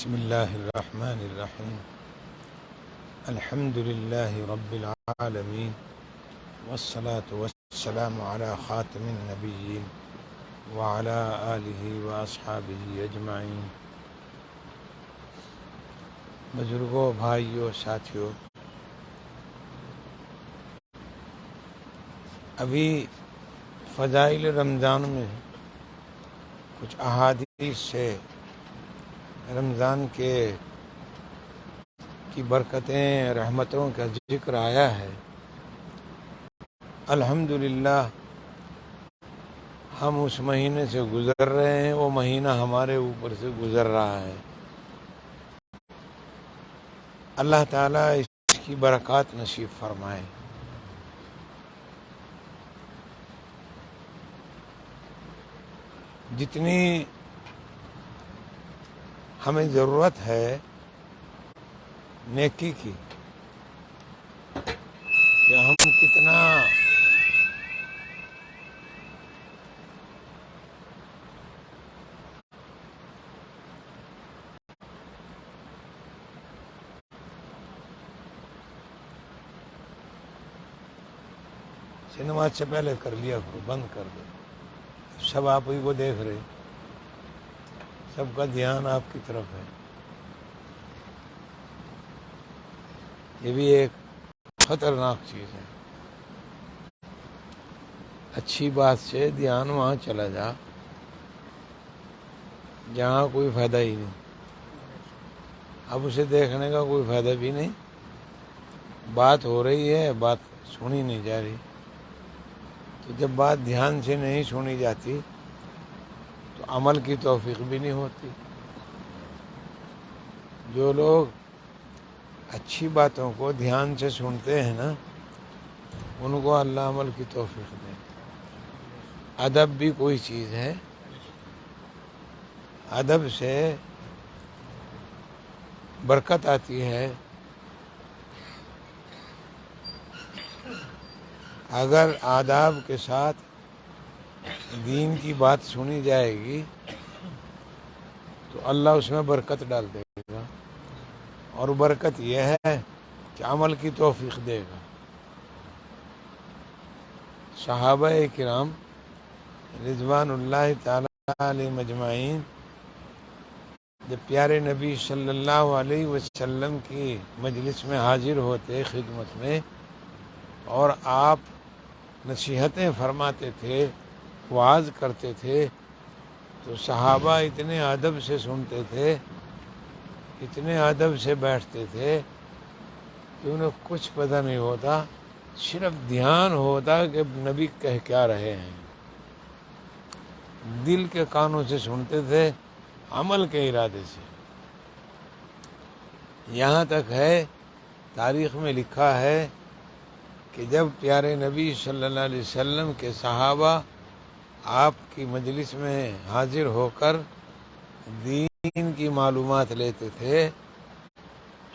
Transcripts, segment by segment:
بسم اللہ الرحمن الرحیم الحمد للہ رب العالمین والصلاة والسلام علی خاتم النبیین وعلی آلہ واصحابہ اجمعین۔ بزرگوں، بھائیوں، ساتھیوں، ابھی فضائل رمضان میں کچھ احادیث سے رمضان کی برکتیں، رحمتوں کا ذکر آیا ہے۔ الحمدللہ ہم اس مہینے سے گزر رہے ہیں، وہ مہینہ ہمارے اوپر سے گزر رہا ہے۔ اللہ تعالیٰ اس کی برکات نصیب فرمائے۔ جتنی ہمیں ضرورت ہے نیکی کی، کہ ہم کتنا نماز سے پہلے کر لیا کرو، بند کر دو، سب آپ ہی کو دیکھ رہے، سب کا دھیان آپ کی طرف ہے۔ یہ بھی ایک خطرناک چیز ہے۔ اچھی بات سے دھیان وہاں چلا جا جہاں کوئی فائدہ ہی نہیں، اب اسے دیکھنے کا کوئی فائدہ بھی نہیں، بات ہو رہی ہے، بات سنی نہیں جا رہی۔ تو جب بات دھیان سے نہیں سنی جاتی تو عمل کی توفیق بھی نہیں ہوتی۔ جو لوگ اچھی باتوں کو دھیان سے سنتے ہیں نا، ان کو اللہ عمل کی توفیق دے۔ ادب بھی کوئی چیز ہے، ادب سے برکت آتی ہے۔ اگر آداب کے ساتھ دین کی بات سنی جائے گی تو اللہ اس میں برکت ڈال دے گا، اور برکت یہ ہے کہ عمل کی توفیق دے گا۔ صحابہ کرام رضوان اللہ تعالی علیہم اجمعین جب پیارے نبی صلی اللہ علیہ وسلم کی مجلس میں حاضر ہوتے، خدمت میں، اور آپ نصیحتیں فرماتے تھے، وعظ کرتے تھے، تو صحابہ اتنے ادب سے سنتے تھے، اتنے ادب سے بیٹھتے تھے کہ انہیں کچھ پتہ نہیں ہوتا، صرف دھیان ہوتا کہ نبی کہہ کیا رہے ہیں۔ دل کے کانوں سے سنتے تھے، عمل کے ارادے سے۔ یہاں تک ہے، تاریخ میں لکھا ہے کہ جب پیارے نبی صلی اللہ علیہ وسلم کے صحابہ آپ کی مجلس میں حاضر ہو کر دین کی معلومات لیتے تھے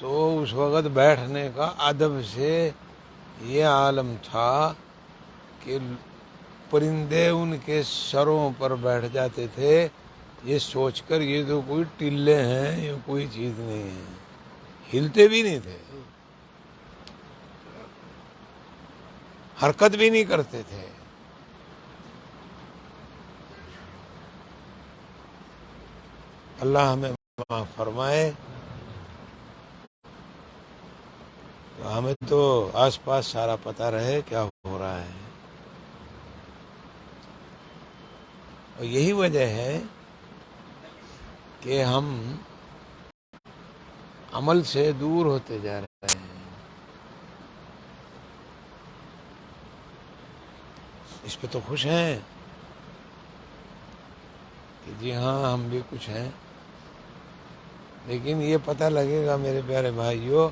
تو اس وقت بیٹھنے کا ادب سے یہ عالم تھا کہ پرندے ان کے سروں پر بیٹھ جاتے تھے، یہ سوچ کر یہ تو کوئی ٹلے ہیں، یہ کوئی چیز نہیں ہے، ہلتے بھی نہیں تھے، حرکت بھی نہیں کرتے تھے۔ اللہ ہمیں معاف فرمائے۔ تو ہمیں تو آس پاس سارا پتہ رہے کیا ہو رہا ہے، اور یہی وجہ ہے کہ ہم عمل سے دور ہوتے جا رہے ہیں۔ اس پہ تو خوش ہیں کہ جی ہاں ہم بھی کچھ ہیں، لیکن یہ پتہ لگے گا میرے پیارے بھائیوں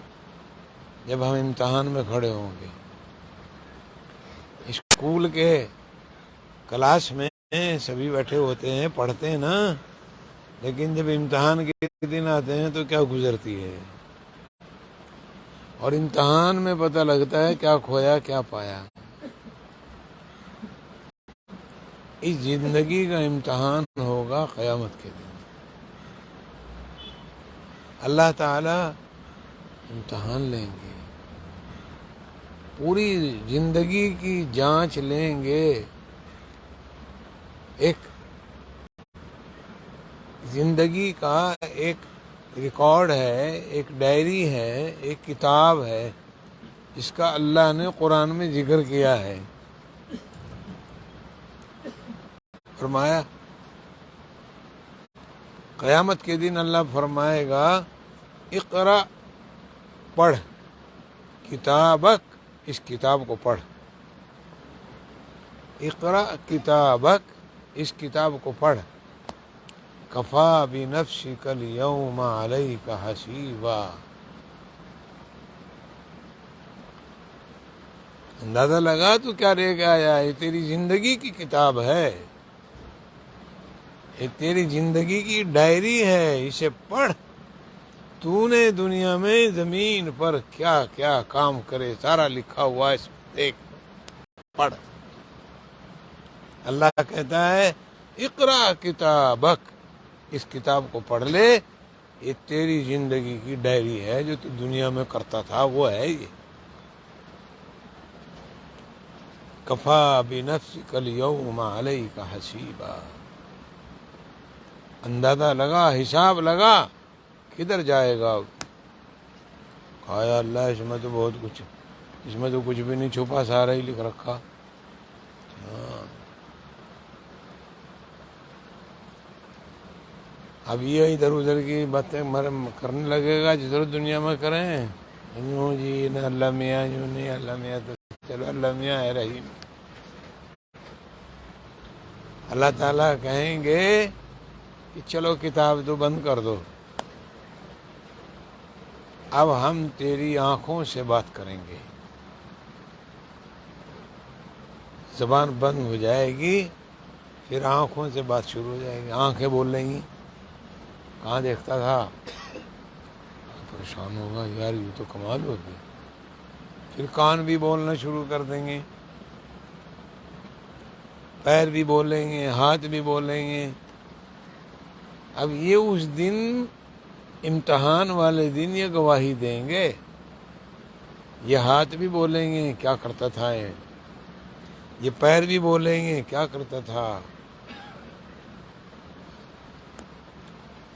جب ہم امتحان میں کھڑے ہوں گے۔ اسکول کے کلاس میں سبھی بیٹھے ہوتے ہیں، پڑھتے ہیں نا، لیکن جب امتحان کے دن آتے ہیں تو کیا گزرتی ہے، اور امتحان میں پتہ لگتا ہے کیا کھویا کیا پایا۔ اس زندگی کا امتحان ہوگا قیامت کے دن۔ اللہ تعالیٰ امتحان لیں گے، پوری زندگی کی جانچ لیں گے. ایک زندگی کا ایک ریکارڈ ہے، ایک ڈائری ہے، ایک کتاب ہے جس کا اللہ نے قرآن میں ذکر کیا ہے. فرمایا قیامت کے دن اللہ فرمائے گا اقرا، پڑھ کتابک، اس کتاب کو پڑھ. اقرا کتابک، اس کتاب کو پڑھ. کفا بنفسک الیوم علیک حسیبا. اندازہ لگا تو کیا لے کے آیا ہے؟ تیری زندگی کی کتاب ہے، یہ تیری زندگی کی ڈائری ہے، اسے پڑھ. تو نے دنیا میں زمین پر کیا کیا کام کرے سارا لکھا ہوا ہے، اس میں دیکھ، پڑھ. اللہ کہتا ہے اقرا کتابک، اس کتاب کو پڑھ لے، یہ تیری زندگی کی ڈائری ہے، جو تو دنیا میں کرتا تھا وہ ہے یہ. کفا بنفسک الیوم علیک حسیبا. اندازہ لگا، حساب لگا، کدھر جائے گا؟ کہا اللہ اس میں تو بہت کچھ، اس میں تو کچھ بھی نہیں چھپا، سارا ہی لکھ رکھا. اب یہ ادھر ادھر کی باتیں کرنے لگے گا جدھر دنیا میں کریں. یوں جی نہ اللہ میاں، یوں نہیں اللہ میاں، تو چلو اللہ میاں ہے رحیم. اللہ تعالیٰ کہیں گے کہ چلو کتاب تو بند کر دو، اب ہم تیری آنکھوں سے بات کریں گے. زبان بند ہو جائے گی، پھر آنکھوں سے بات شروع ہو جائے گی. آنکھیں بول لیں گی کہاں دیکھتا تھا، پریشان ہوگا یار یہ تو کمال ہوگی. پھر کان بھی بولنا شروع کر دیں گے، پیر بھی بولیں گے، ہاتھ بھی بولیں گے. اب یہ اس دن امتحان والے دن یہ گواہی دیں گے. یہ ہاتھ بھی بولیں گے کیا کرتا تھا، یہ پیر بھی بولیں گے کیا کرتا تھا.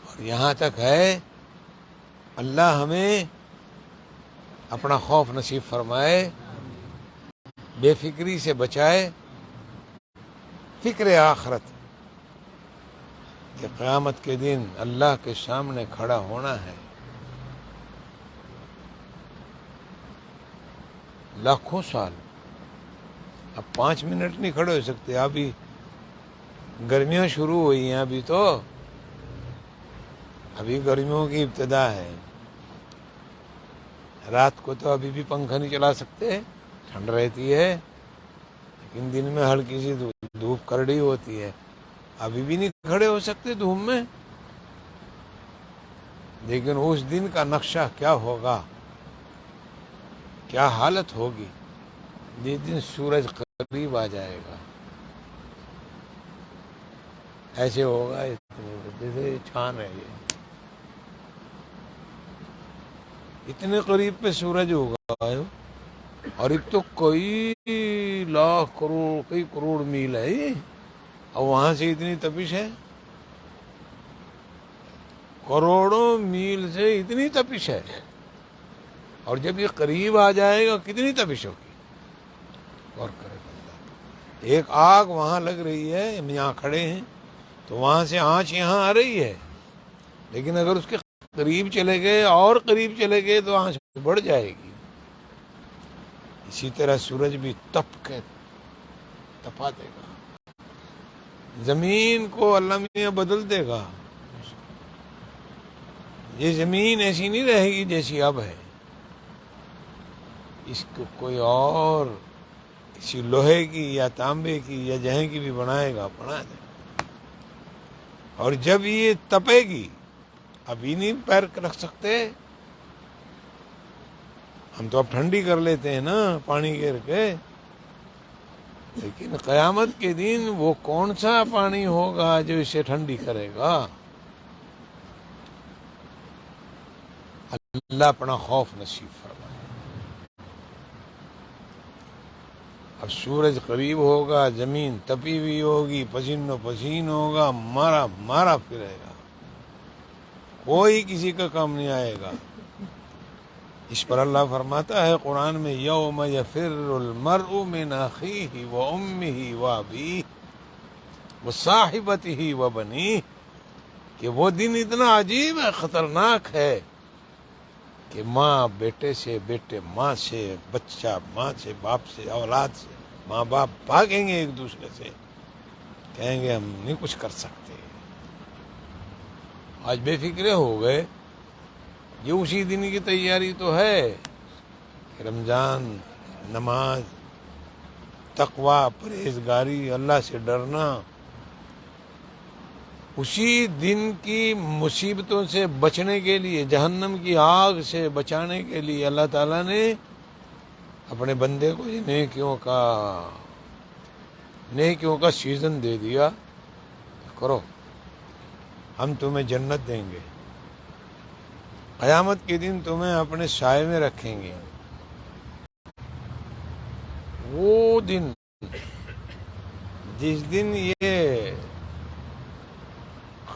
اور یہاں تک ہے اللہ ہمیں اپنا خوف نصیب فرمائے، بے فکری سے بچائے. فکر آخرت کہ قیامت کے دن اللہ کے سامنے کھڑا ہونا ہے. لاکھوں سال، اب 5 منٹ نہیں کھڑے ہو سکتے. ابھی گرمیاں شروع ہوئی ہیں، ابھی گرمیوں کی ابتدا ہے. رات کو تو ابھی بھی پنکھا نہیں چلا سکتے، ٹھنڈ رہتی ہے، لیکن دن میں ہلکی سی دھوپ کرڑی ہوتی ہے. ابھی بھی نہیں کھڑے ہو سکتے دھوپ میں. لیکن اس دن کا نقشہ کیا ہوگا، کیا حالت ہوگی جس دن سورج قریب آ جائے گا. ایسے ہوگا جیسے چھان ہے، یہ اتنے قریب پہ سورج ہوگا. اور اب تو کئی لاکھ کروڑ، کئی کروڑ میل ہے یہ، اور وہاں سے اتنی تپش ہے. کروڑوں میل سے اتنی تپش ہے، اور جب یہ قریب آ جائے گا کتنی تپش ہوگی. غور کرے بندہ، ایک آگ وہاں لگ رہی ہے، ہم یہاں کھڑے ہیں تو وہاں سے آنچ یہاں آ رہی ہے، لیکن اگر اس کے قریب چلے گئے اور قریب چلے گئے تو آنچ بڑھ جائے گی. اسی طرح سورج بھی تپا دے گا. زمین کو اللہ میاں بدل دے گا. یہ زمین ایسی نہیں رہے گی جیسی اب ہے، اس کو کوئی اور کسی لوہے کی یا تانبے کی یا جہیں کی بھی بنا دے گا. اور جب یہ تپے گی، ابھی نہیں پیر رکھ سکتے، ہم تو اب ٹھنڈی کر لیتے ہیں نا پانی گیر کے، لیکن قیامت کے دن وہ کون سا پانی ہوگا جو اسے ٹھنڈی کرے گا. اللہ اپنا خوف نصیب فرمائے۔ اب سورج قریب ہوگا، زمین تپی ہوئی ہوگی، پسینو پسین ہوگا، مارا مارا پھرے گا، کوئی کسی کا کام نہیں آئے گا۔ اس پر اللہ فرماتا ہے قرآن میں، یوم یفر المرء من اخیہ وامہ وابیہ وصاحبتہ وبنیہ، کہ وہ دن اتنا عجیب ہے، خطرناک ہے کہ ماں بیٹے سے، بیٹے ماں سے، بچہ ماں سے، باپ سے، اولاد سے، ماں باپ بھاگیں گے ایک دوسرے سے، کہیں گے ہم نہیں کچھ کر سکتے۔ آج بے فکرے ہو گئے۔ یہ اسی دن کی تیاری تو ہے کہ رمضان، نماز، تقوی، پرہیزگاری، اللہ سے ڈرنا، اسی دن کی مصیبتوں سے بچنے کے لیے، جہنم کی آگ سے بچانے کے لیے اللہ تعالیٰ نے اپنے بندے کو یہ نیکیوں کا سیزن دے دیا۔ کرو، ہم تمہیں جنت دیں گے، قیامت کے دن تمہیں اپنے سائے میں رکھیں گے۔ وہ دن جس دن یہ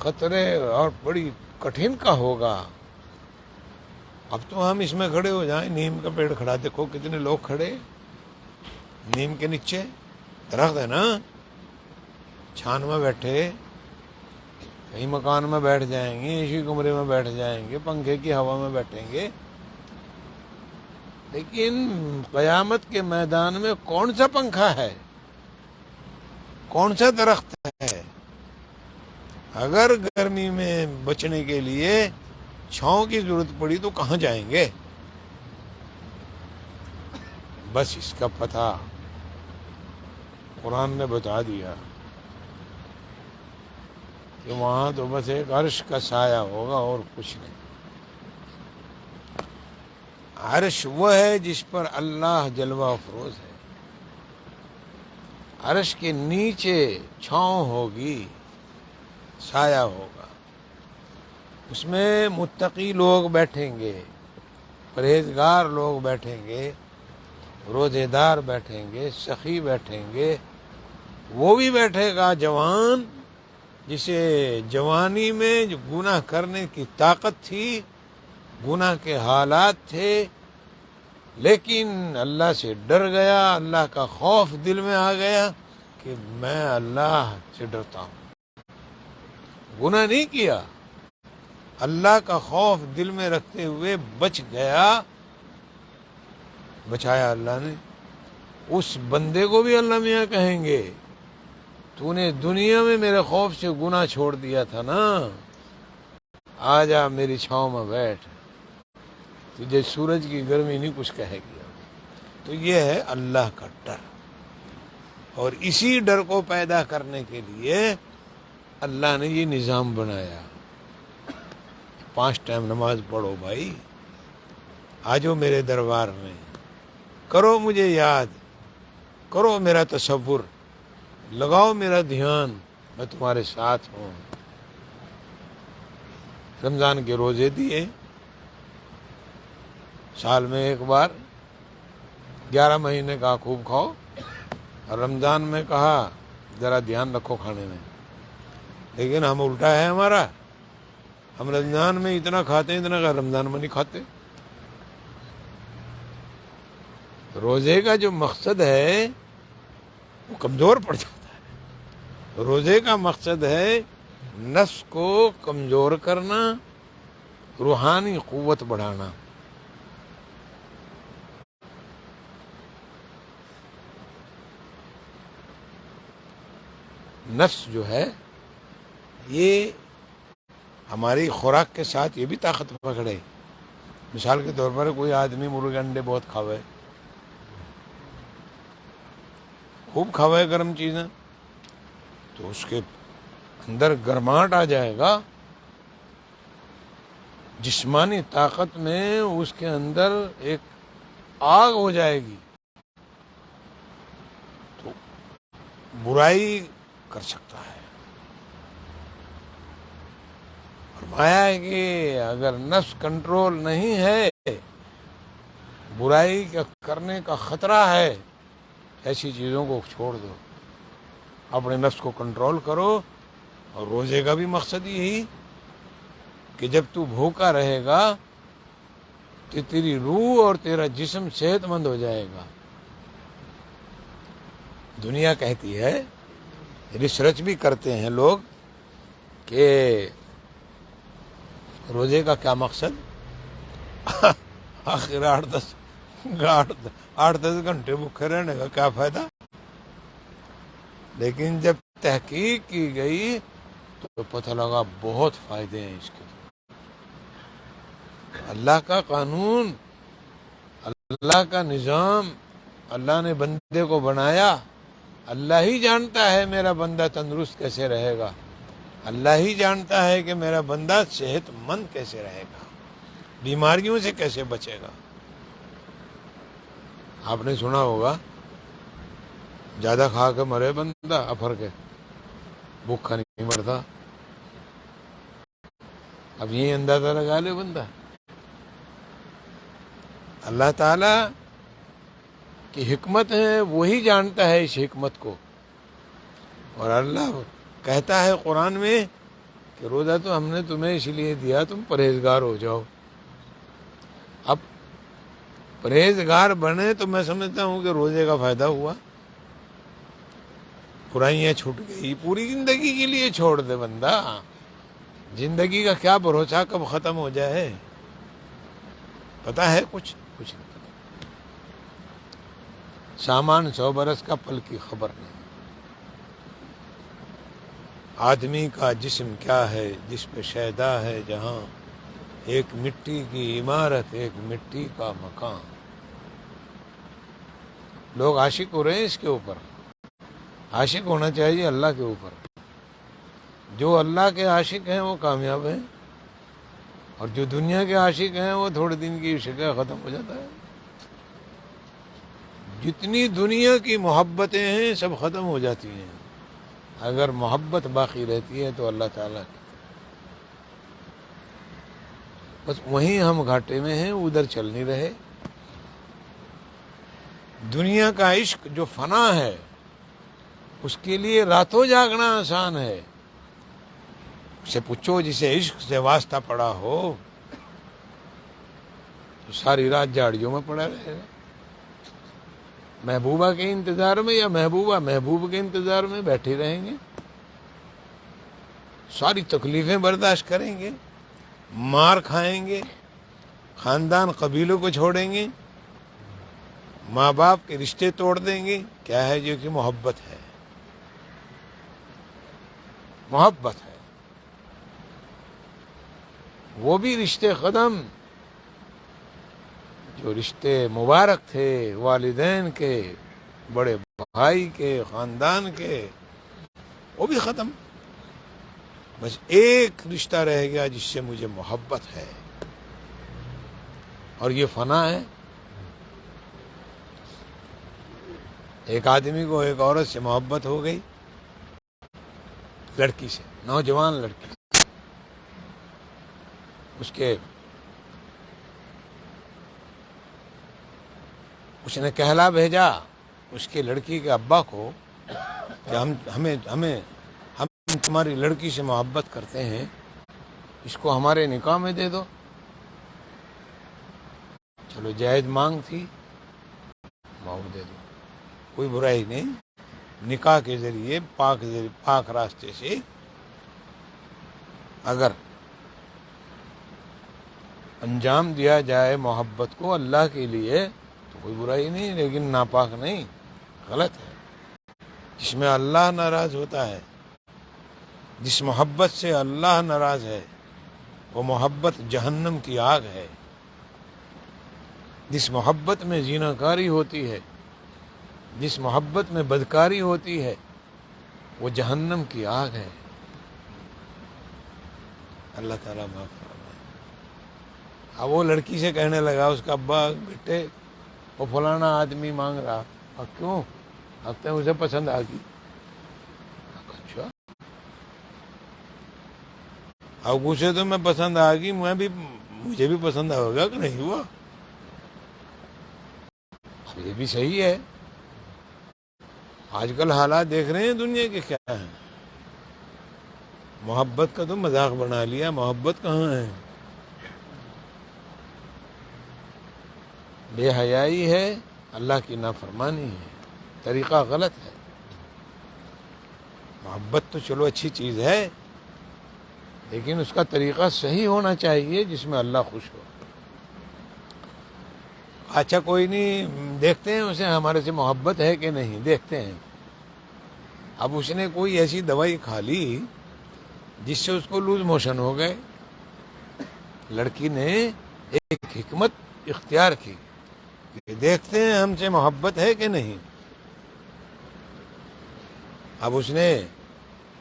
خطرے اور بڑی کٹھن کا ہوگا۔ اب تو ہم اس میں کھڑے ہو جائیں، نیم کا پیڑ کھڑا، دیکھو کتنے لوگ کھڑے نیم کے نیچے، درخت ہے نا، چھان میں بیٹھے، کہیں مکان میں بیٹھ جائیں گے، اسی کمرے میں بیٹھ جائیں گے، پنکھے کی ہوا میں بیٹھیں گے، لیکن قیامت کے میدان میں کون سا پنکھا ہے، کون سا درخت ہے؟ اگر گرمی میں بچنے کے لیے چھاؤں کی ضرورت پڑی تو کہاں جائیں گے؟ بس اس کا پتہ قرآن نے بتا دیا کہ وہاں تو بس ایک عرش کا سایہ ہوگا اور کچھ نہیں۔ عرش وہ ہے جس پر اللہ جلوہ افروز ہے، عرش کے نیچے چھاؤں ہوگی، سایہ ہوگا، اس میں متقی لوگ بیٹھیں گے، پرہیزگار لوگ بیٹھیں گے، روزے دار بیٹھیں گے، سخی بیٹھیں گے۔ وہ بھی بیٹھے گا جوان، جسے جوانی میں جو گناہ کرنے کی طاقت تھی، گناہ کے حالات تھے، لیکن اللہ سے ڈر گیا، اللہ کا خوف دل میں آ گیا کہ میں اللہ سے ڈرتا ہوں، گناہ نہیں کیا، اللہ کا خوف دل میں رکھتے ہوئے بچ گیا، بچایا اللہ نے۔ اس بندے کو بھی اللہ میاں کہیں گے، تو نے دنیا میں میرے خوف سے گناہ چھوڑ دیا تھا نا، آ جا میری چھاؤں میں بیٹھ، تجھے سورج کی گرمی نہیں کچھ کہے گی۔ تو یہ ہے اللہ کا ڈر، اور اسی ڈر کو پیدا کرنے کے لیے اللہ نے یہ نظام بنایا۔ 5 ٹائم نماز پڑھو بھائی، آجو میرے دربار میں، کرو مجھے یاد، کرو میرا تصور، لگاؤ میرا دھیان، میں تمہارے ساتھ ہوں۔ رمضان کے روزے دیے، سال میں ایک بار، 11 مہینے کا خوب کھاؤ، اور رمضان میں کہا ذرا دھیان رکھو کھانے میں، لیکن ہم الٹا ہے ہمارا، ہم رمضان میں اتنا کھاتے ہیں اتنا کہ رمضان میں نہیں کھاتے۔ روزے کا جو مقصد ہے وہ کمزور پڑ جاتا ہے۔ روزے کا مقصد ہے نفس کو کمزور کرنا، روحانی قوت بڑھانا۔ نفس جو ہے یہ ہماری خوراک کے ساتھ یہ بھی طاقت پکڑے۔ مثال کے طور پر کوئی آدمی مرغے انڈے بہت کھاوے، خوب کھاوے گرم چیزیں، تو اس کے اندر گرماہٹ آ جائے گا، جسمانی طاقت میں اس کے اندر ایک آگ ہو جائے گی، تو برائی کر سکتا ہے، اور فرمایا ہے کہ اگر نفس کنٹرول نہیں ہے، برائی کرنے کا خطرہ ہے، ایسی چیزوں کو چھوڑ دو، اپنے نفس کو کنٹرول کرو. اور روزے کا بھی مقصد یہی کہ جب تو بھوکا رہے گا تو تیری روح اور تیرا جسم صحت مند ہو جائے گا. دنیا کہتی ہے، ریسرچ بھی کرتے ہیں لوگ، کہ روزے کا کیا مقصد. آخر 8-10 گھنٹے بھوکے رہنے کا کیا فائدہ. لیکن جب تحقیق کی گئی تو پتہ لگا بہت فائدے ہیں اس کے. اللہ کا قانون، اللہ کا نظام، اللہ نے بندے کو بنایا. اللہ ہی جانتا ہے میرا بندہ تندرست کیسے رہے گا، اللہ ہی جانتا ہے کہ میرا بندہ صحت مند کیسے رہے گا، بیماریوں سے کیسے بچے گا. آپ نے سنا ہوگا زیادہ کھا کے مرے بندہ افر کے، بھوکا نہیں مرتا. اب یہ اندازہ لگا لے بندہ. اللہ تعالیٰ کی حکمت ہے، وہی جانتا ہے اس حکمت کو. اور اللہ کہتا ہے قرآن میں کہ روزہ تو ہم نے تمہیں اس لیے دیا تم پرہیزگار ہو جاؤ. اب پرہیزگار بنے تو میں سمجھتا ہوں کہ روزے کا فائدہ ہوا. برائیاں چھوٹ گئی، پوری زندگی کے لیے چھوڑ دے بندہ. زندگی کا کیا بھروسہ کب ختم ہو جائے، پتہ ہے کچھ نہیں. سامان 100 برس کا، پل کی خبر نہیں. آدمی کا جسم کیا ہے جس پہ شیدا ہے جہاں، ایک مٹی کی عمارت ایک مٹی کا مکان. لوگ عاشق ہو رہے ہیں اس کے اوپر. عاشق ہونا چاہیے اللہ کے اوپر. جو اللہ کے عاشق ہیں وہ کامیاب ہیں، اور جو دنیا کے عاشق ہیں وہ تھوڑے دن کی شکایت ختم ہو جاتا ہے. جتنی دنیا کی محبتیں ہیں سب ختم ہو جاتی ہیں. اگر محبت باقی رہتی ہے تو اللہ تعالیٰ کی. بس وہیں ہم گھاٹے میں ہیں، ادھر چل نہیں رہے. دنیا کا عشق جو فنا ہے اس کے لیے راتوں جاگنا آسان ہے. اسے پوچھو جسے عشق سے واسطہ پڑا ہو تو ساری رات جھاڑیوں میں پڑا رہے گا، محبوبہ کے انتظار میں، یا محبوبہ محبوب کے انتظار میں بیٹھے رہیں گے. ساری تکلیفیں برداشت کریں گے، مار کھائیں گے، خاندان قبیلوں کو چھوڑیں گے، ماں باپ کے رشتے توڑ دیں گے. کیا ہے جو کہ محبت ہے. محبت ہے. وہ بھی رشتے ختم جو رشتے مبارک تھے والدین کے، بڑے بھائی کے، خاندان کے، وہ بھی ختم. بس ایک رشتہ رہ گیا جس سے مجھے محبت ہے، اور یہ فنا ہے. ایک آدمی کو ایک عورت سے محبت ہو گئی، لڑکی سے، نوجوان لڑکی. اس نے کہلا بھیجا اس کے لڑکی کے ابا کو کہ ہم تمہاری لڑکی سے محبت کرتے ہیں، اس کو ہمارے نکاح میں دے دو. چلو جائز مانگ تھی، بہو دے دو، کوئی برائی نہیں. نکاح کے ذریعے پاک راستے سے اگر انجام دیا جائے محبت کو اللہ کے لیے تو کوئی برائی نہیں، لیکن ناپاک نہیں، غلط ہے. جس میں اللہ ناراض ہوتا ہے، جس محبت سے اللہ ناراض ہے، وہ محبت جہنم کی آگ ہے. جس محبت میں زیناکاری ہوتی ہے، جس محبت میں بدکاری ہوتی ہے، وہ جہنم کی آگ ہے. اللہ تعالیٰ معاف فرمائے. اب وہ لڑکی سے کہنے لگا اس کا ابا، بیٹے وہ فلانا آدمی مانگ رہا. اب کیوں؟ اب تو اسے پسند آ گئی. اچھا، اب اسے تو میں پسند آ گئی، مجھے بھی پسند ہوگا کہ نہیں ہوا؟ اب یہ بھی صحیح ہے۔ آج کل حالات دیکھ رہے ہیں دنیا کے کیا ہیں، محبت کا تو مذاق بنا لیا، محبت کہاں ہے؟ بے حیائی ہے، اللہ کی نافرمانی ہے، طریقہ غلط ہے۔ محبت تو چلو اچھی چیز ہے، لیکن اس کا طریقہ صحیح ہونا چاہیے جس میں اللہ خوش ہو۔ اچھا کوئی نہیں، دیکھتے ہیں اسے ہمارے سے محبت ہے کہ نہیں، دیکھتے ہیں۔ اب اس نے کوئی ایسی دوائی کھا لی جس سے اس کو لوز موشن ہو گئے، لڑکی نے ایک حکمت اختیار کی کہ دیکھتے ہیں ہم سے محبت ہے کہ نہیں۔ اب اس نے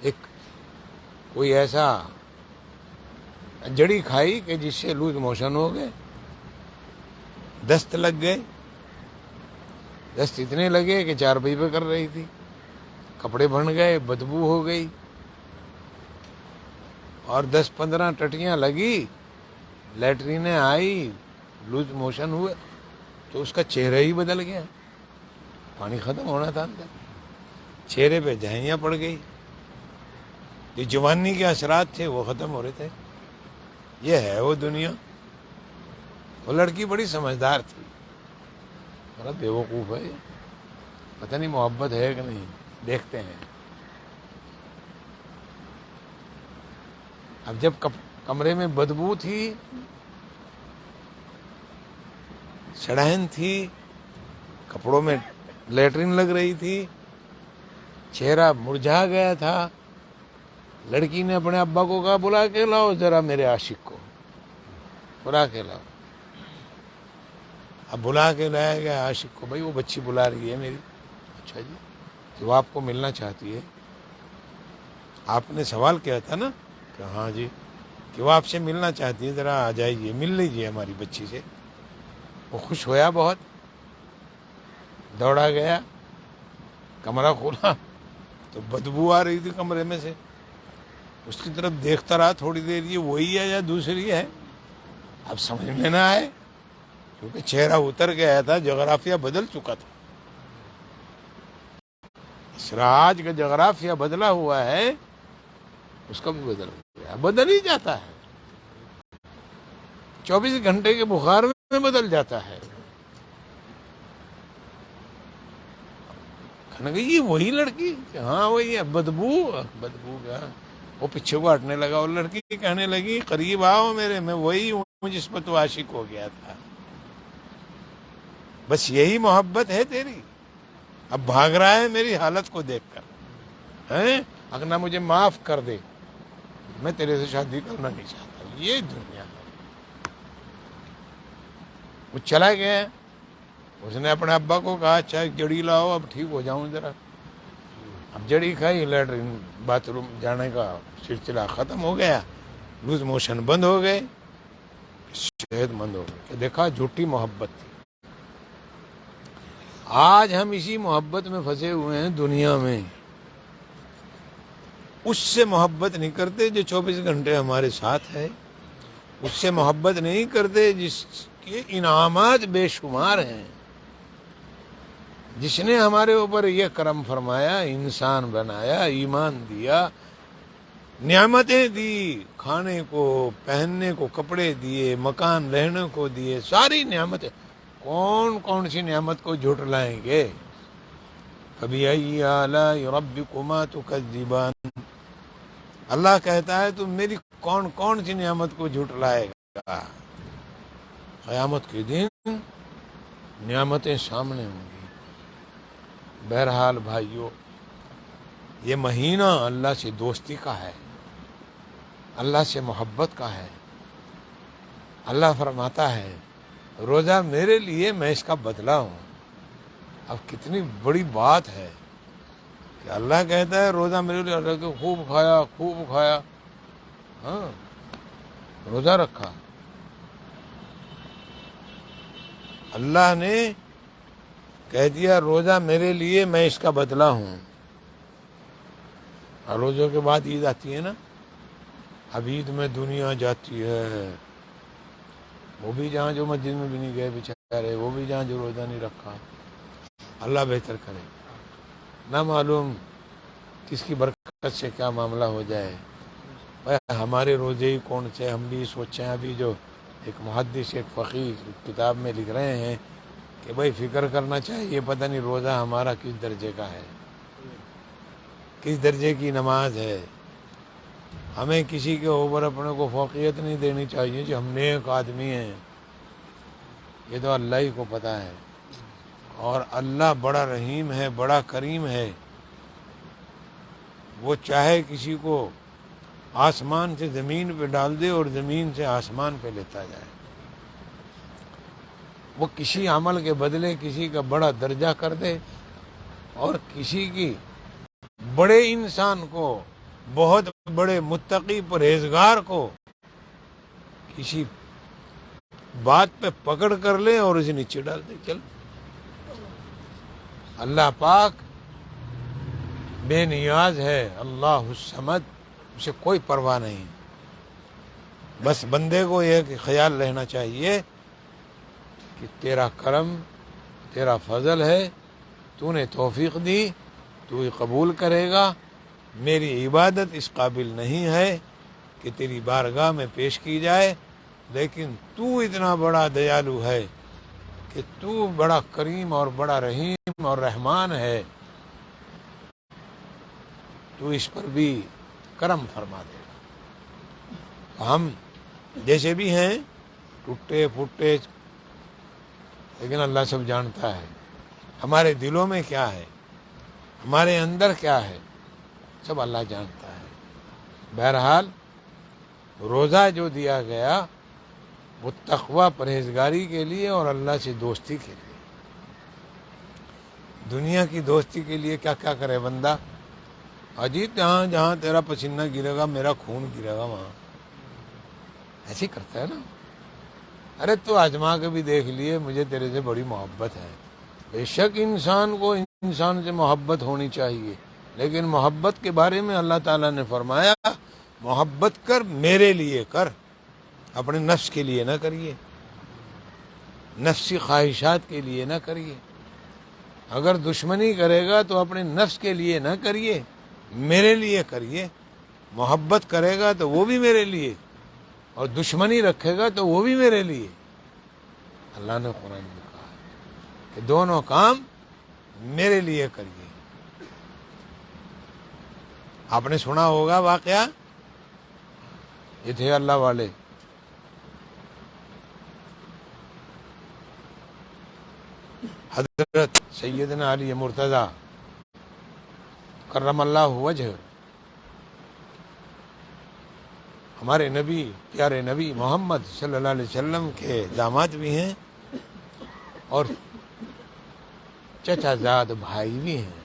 ایک کوئی ایسا جڑی کھائی کہ جس سے لوز موشن ہو گئے، دست لگ گئے، دست اتنے لگے کہ چارپائی پہ کر رہی تھی، کپڑے بن گئے، بدبو ہو گئی، اور 10-15 ٹٹیاں لگی، لیٹرینیں آئی، لوز موشن ہوئے، تو اس کا چہرہ ہی بدل گیا، پانی ختم ہونا تھا اندر، چہرے پہ جھائیاں پڑ گئی، جو جوانی کے اثرات تھے وہ ختم ہو رہے تھے۔ یہ ہے وہ دنیا۔ وہ لڑکی بڑی سمجھدار تھی، بڑا بیوقوف ہے، پتہ نہیں محبت ہے کہ نہیں، دیکھتے ہیں۔ اب جب کمرے میں بدبو تھی، سڑین تھی، کپڑوں میں لیٹرین لگ رہی تھی، چہرہ مرجھا گیا تھا، لڑکی نے اپنے ابا کو کہا بلا کے لاؤ ذرا میرے عاشق کو، بلا کے لاؤ۔ اب بلا کے لایا گیا عاشق کو، بھائی وہ بچی بلا رہی ہے میری۔ اچھا جی، کہ وہ آپ کو ملنا چاہتی ہے؟ آپ نے سوال کیا تھا نا کہ ہاں جی، کہ وہ آپ سے ملنا چاہتی ہے، ذرا آ جائیے، مل لیجیے ہماری بچی سے۔ وہ خوش ہویا بہت، دوڑا گیا، کمرہ کھولا تو بدبو آ رہی تھی کمرے میں سے۔ اس کی طرف دیکھتا رہا تھوڑی دیر، یہ وہی ہے یا دوسری ہے؟ اب سمجھ میں نہ آئے، کیونکہ چہرہ اتر گیا تھا، جغرافیہ بدل چکا تھا۔ اسراج کا جغرافیہ بدلا ہوا ہے، اس کا بھی بدل گیا، بدل ہی جاتا ہے، 24 گھنٹے کے بخار میں بدل جاتا ہے۔ کہنے کہ یہ وہی لڑکی؟ ہاں وہی ہے، بدبو کیا؟ وہ پیچھے کو ہٹنے لگا، اور لڑکی کہنے لگی قریب آؤ میرے، میں وہی ہوں جس پر تو عاشق ہو گیا تھا، بس یہی محبت ہے تیری؟ اب بھاگ رہا ہے میری حالت کو دیکھ کر، اگر نہ مجھے معاف کر دے، میں تیرے سے شادی کرنا نہیں چاہتا۔ یہ دنیا ہے۔ وہ چلا گیا، اس نے اپنے ابا کو کہا اچھا ایک جڑی لاؤ، اب ٹھیک ہو جاؤں ذرا۔ اب جڑی کھائی، لیٹرین باتھ روم جانے کا سلسلہ ختم ہو گیا، لوز موشن بند ہو گئے، صحت مند ہو گئے۔ دیکھا، جھوٹی محبت تھی۔ آج ہم اسی محبت میں پھنسے ہوئے ہیں دنیا میں، اس سے محبت نہیں کرتے جو 24 گھنٹے ہمارے ساتھ ہے، اس سے محبت نہیں کرتے جس کے انعامات بے شمار ہیں، جس نے ہمارے اوپر یہ کرم فرمایا، انسان بنایا، ایمان دیا، نعمتیں دی، کھانے کو، پہننے کو کپڑے دیے، مکان رہنے کو دیے، ساری نعمتیں۔ کون کون سی نعمت کو جھٹلائیں گے؟ فَبِأَيِّ آلَاءِ رَبِّكُمَا تُكَذِّبَانِ، اللہ کہتا ہے تم میری کون کون سی نعمت کو جھٹلائے گا؟ قیامت کے دن نعمتیں سامنے ہوں گی۔ بہرحال بھائیو، یہ مہینہ اللہ سے دوستی کا ہے، اللہ سے محبت کا ہے۔ اللہ فرماتا ہے روزہ میرے لیے، میں اس کا بدلہ ہوں۔ اب کتنی بڑی بات ہے کہ اللہ کہتا ہے روزہ میرے لیے، اللہ کو خوب کھایا، خوب کھایا، ہاں روزہ رکھا۔ اللہ نے کہہ دیا روزہ میرے لیے، میں اس کا بدلہ ہوں۔ اور روزوں کے بعد عید آتی ہے نا، اب عید میں دنیا جاتی ہے، وہ بھی جہاں جو مسجد میں بھی نہیں گئے بیچارے، وہ بھی جہاں جو روزہ نہیں رکھا. اللہ بہتر کرے، نہ معلوم کس کی برکت سے کیا معاملہ ہو جائے. ہمارے روزے ہی کون سے، ہم بھی سوچیں. ابھی جو ایک محدث ایک فقیہ کتاب میں لکھ رہے ہیں کہ بھائی فکر کرنا چاہیے، پتہ نہیں روزہ ہمارا کس درجے کا ہے، کس درجے کی نماز ہے. ہمیں کسی کے اوپر اپنے کو فوقیت نہیں دینی چاہیے کہ ہم نیک آدمی ہیں، یہ تو اللہ ہی کو پتہ ہے. اور اللہ بڑا رحیم ہے، بڑا کریم ہے. وہ چاہے کسی کو آسمان سے زمین پہ ڈال دے اور زمین سے آسمان پہ لیتا جائے. وہ کسی عمل کے بدلے کسی کا بڑا درجہ کر دے، اور کسی کی بڑے انسان کو، بہت بڑے متقی پرہیزگار کو کسی بات پہ پکڑ کر لے اور اسے نیچے ڈال دے. چل، اللہ پاک بے نیاز ہے، اللہ الصمد، اسے کوئی پرواہ نہیں. بس بندے کو یہ خیال رہنا چاہیے کہ تیرا کرم، تیرا فضل ہے، تو نے توفیق دی، تو ہی قبول کرے گا. میری عبادت اس قابل نہیں ہے کہ تیری بارگاہ میں پیش کی جائے، لیکن تو اتنا بڑا دیالو ہے کہ تو بڑا کریم اور بڑا رحیم اور رحمان ہے، تو اس پر بھی کرم فرما دے گا. ہم جیسے بھی ہیں، ٹوٹے پھوٹے، لیکن اللہ سب جانتا ہے ہمارے دلوں میں کیا ہے، ہمارے اندر کیا ہے، سب اللہ جانتا ہے. بہرحال روزہ جو دیا گیا وہ تقوی پرہیزگاری کے لیے اور اللہ سے دوستی کے لیے. دنیا کی دوستی کے لیے کیا کیا کرے بندہ. اجیت جہاں جہاں تیرا پسینہ گرے گا میرا خون گرے گا، وہاں ایسے ہی کرتا ہے نا. ارے تو آزما کے بھی دیکھ لیے، مجھے تیرے سے بڑی محبت ہے. بے شک انسان کو انسان سے محبت ہونی چاہیے، لیکن محبت کے بارے میں اللہ تعالیٰ نے فرمایا محبت کر میرے لیے کر، اپنے نفس کے لیے نہ کریے، نفسی خواہشات کے لیے نہ کریے. اگر دشمنی کرے گا تو اپنے نفس کے لیے نہ کریے، میرے لیے کریے. محبت کرے گا تو وہ بھی میرے لیے، اور دشمنی رکھے گا تو وہ بھی میرے لیے. اللہ نے قرآن میں کہا ہے کہ دونوں کام میرے لیے کریے. آپ نے سنا ہوگا واقعہ، یہ تھے اللہ والے، حضرت سیدنا علی مرتضیٰ کرم اللہ وجہ، ہمارے نبی، پیارے نبی محمد صلی اللہ علیہ وسلم کے داماد بھی ہیں اور چچا زاد بھائی بھی ہیں.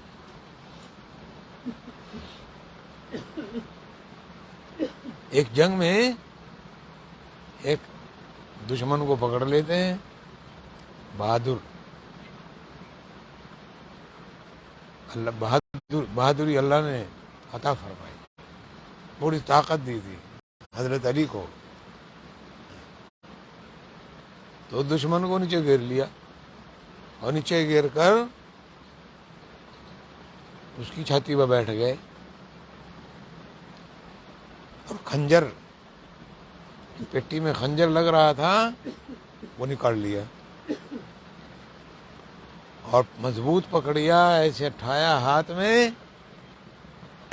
ایک جنگ میں ایک دشمن کو پکڑ لیتے ہیں، بہادری اللہ نے عطا فرمائی، بڑی طاقت دی تھی حضرت علی کو. تو دشمن کو نیچے گھیر لیا، اور نیچے گھیر کر اس کی چھاتی پہ بیٹھ گئے، اور خنجر، پیٹی میں خنجر لگ رہا تھا وہ نکال لیا، اور مضبوط پکڑیا، ایسے اٹھایا ہاتھ میں،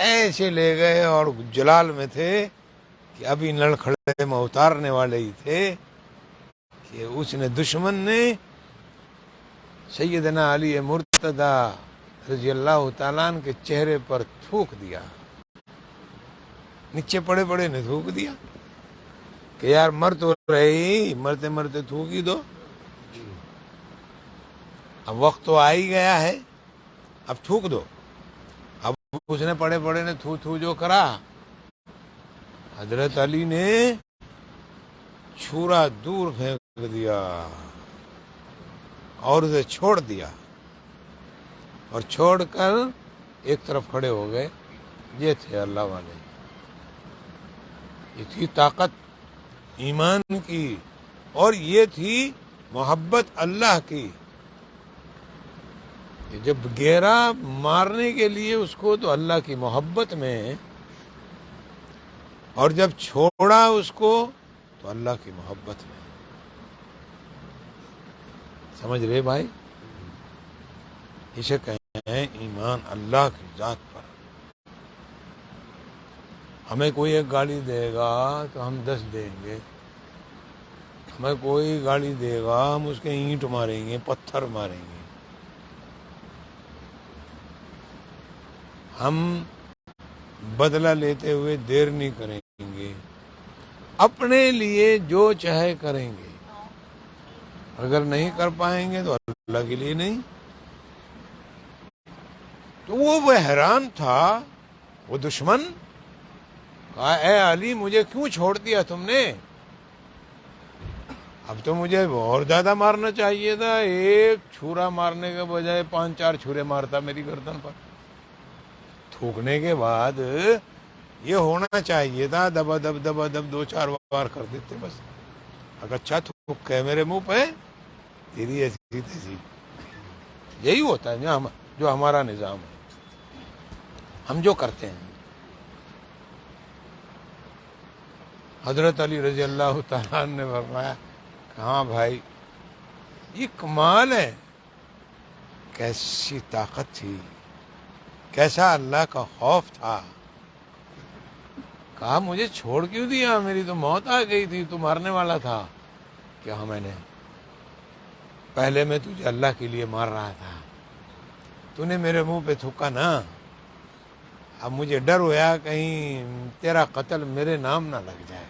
ایسے لے گئے. اور جلال میں تھے کہ ابھی نلکھڑے میں اتارنے والے ہی تھے کہ اس نے، دشمن نے سیدنا علی مرتضیٰ رضی اللہ تعالیٰ عنہ کے چہرے پر تھوک دیا، نیچے پڑے پڑے نے تھوک دیا کہ یار مر تو رہی، مرتے مرتے تھوک ہی دو. اب وقت تو آ ہی گیا ہے، اب تھوک دو. اب اس نے پڑے پڑے نے تھو تھو جو کرا، حضرت علی نے چھرا دور پھینک دیا اور اسے چھوڑ دیا، اور چھوڑ کر ایک طرف کھڑے ہو گئے. یہ تھے اللہ والے. یہ تھی طاقت ایمان کی، اور یہ تھی محبت اللہ کی. جب گیرا مارنے کے لیے اس کو تو اللہ کی محبت میں، اور جب چھوڑا اس کو تو اللہ کی محبت میں. سمجھ رہے بھائی؟ اسے کہتے ہیں ایمان اللہ کی ذات پر. ہمیں کوئی ایک گاڑی دے گا تو ہم 10 دیں گے. ہمیں کوئی گاڑی دے گا ہم اس کے اینٹ ماریں گے، پتھر ماریں گے. ہم بدلہ لیتے ہوئے دیر نہیں کریں گے. اپنے لیے جو چاہے کریں گے. اگر نہیں کر پائیں گے تو اللہ کے لیے نہیں. تو وہ حیران تھا، وہ دشمن. کہا اے علی مجھے کیوں چھوڑ دیا تم نے؟ اب تو مجھے اور زیادہ مارنا چاہیے تھا. ایک چھرا مارنے کے بجائے 5-4 چھرے مارتا میری گردن پر. تھوکنے کے بعد یہ ہونا چاہیے تھا دبا دب 2-4 بار کر دیتے بس. اگر اچھا تھوک ہے میرے منہ پہ، تیری ایسی تیسی. یہی ہوتا ہے جو ہمارا نظام ہے، ہم جو کرتے ہیں. حضرت علی رضی اللہ تعالیٰ عنہ نے فرمایا کہ ہاں بھائی یہ کمال ہے. کیسی طاقت تھی، کیسا اللہ کا خوف تھا. کہا مجھے چھوڑ کیوں دیا؟ میری تو موت آ گئی تھی، تو مارنے والا تھا. کہا میں نے پہلے میں تجھے اللہ کے لیے مار رہا تھا، تو نے میرے منہ پہ تھوکا نا. اب مجھے ڈر ہوا کہیں تیرا قتل میرے نام نہ لگ جائے.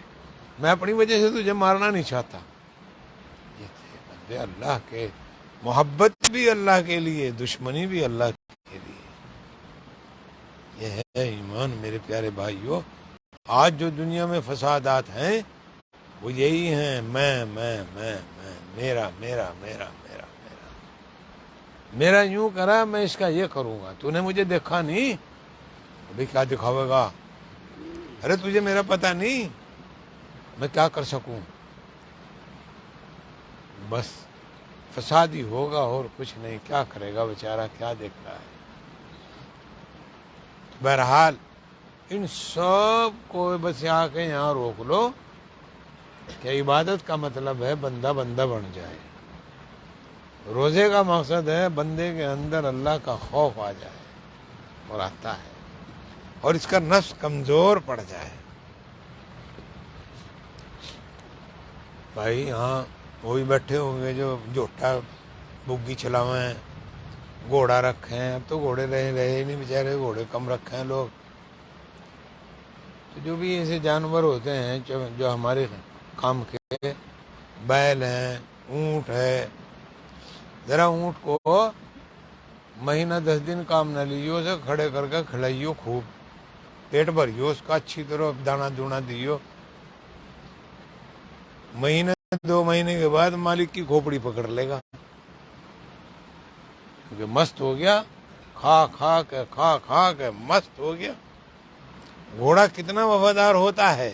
میں اپنی وجہ سے تجھے مارنا نہیں چاہتا. یہ تھے بندے اللہ کے، محبت بھی اللہ کے لیے، دشمنی بھی اللہ کے لیے. یہ ہے ایمان میرے پیارے بھائیوں. آج جو دنیا میں فسادات ہیں وہ یہی ہیں، میں میرا میرا میرا میرا میرا میرا یوں کرا میں اس کا یہ کروں گا. تو نے مجھے دیکھا نہیں، ابھی کیا دکھاوے گا؟ ارے تجھے میرا پتہ نہیں میں کیا کر سکوں. بس فساد ہی ہوگا اور کچھ نہیں. کیا کرے گا بیچارہ، کیا دیکھ رہا ہے. بہرحال ان سب کو بس آ کے یہاں روک لو کہ عبادت کا مطلب ہے بندہ بندہ بن جائے. روزے کا مقصد ہے بندے کے اندر اللہ کا خوف آ جائے، اور آتا ہے، اور اس کا نفس کمزور پڑ جائے. بھائی یہاں وہ بھی بیٹھے ہوں گے جو جوٹا بگی چلاویں، گھوڑا رکھے ہیں. اب تو گھوڑے رہے نہیں بیچارے، گھوڑے کم رکھے ہیں لوگ. تو جو بھی ایسے جانور ہوتے ہیں جو ہمارے کام کے، بیل ہیں، اونٹ ہے. ذرا اونٹ کو مہینہ 10 دن کام نہ لیجیو، اسے کھڑے کر کے کھلائیو، خوب پیٹ بھریو اس کا، اچھی طرح دانا دونا دیو. مہینہ 2 مہینے کے بعد مالک کی کھوپڑی پکڑ لے گا، کیونکہ مست ہو گیا. کھا کے مست ہو گیا. گھوڑا کتنا وفادار ہوتا ہے،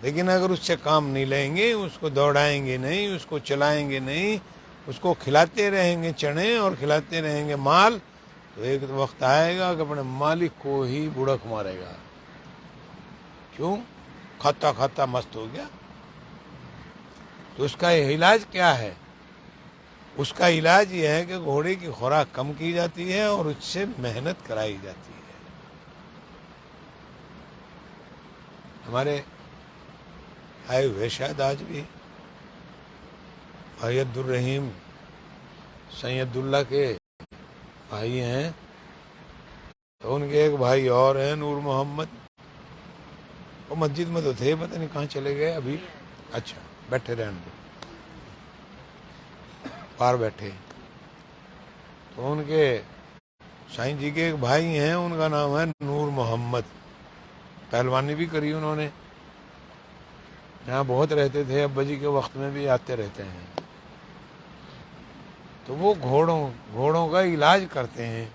لیکن اگر اس سے کام نہیں لیں گے، اس کو دوڑائیں گے نہیں، اس کو چلائیں گے نہیں، اس کو کھلاتے رہیں گے چنے اور کھلاتے رہیں گے مال، تو ایک وقت آئے گا کہ اپنے مالک کو ہی بڑک مارے گا. کیوں؟ کھاتا کھاتا مست ہو گیا. تو اس کا علاج کیا ہے؟ اس کا علاج یہ ہے کہ گھوڑے کی خوراک کم کی جاتی ہے اور اس سے محنت کرائی جاتی ہے. ہمارے آئے ہوئے شاید آج بھی بھائی عبد الرحیم سید اللہ کے بھائی ہیں. تو ان کے ایک بھائی اور ہیں نور محمد، وہ مسجد میں تو تھے، پتہ نہیں کہاں چلے گئے ابھی. اچھا بیٹھے رہنے دو، پار بیٹھے. تو ان کے سائیں جی کے ایک بھائی ہیں، ان کا نام ہے نور محمد. پہلوانی بھی کری انہوں نے، یہاں بہت رہتے تھے، ابا جی کے وقت میں بھی آتے رہتے ہیں. تو وہ گھوڑوں کا علاج کرتے ہیں،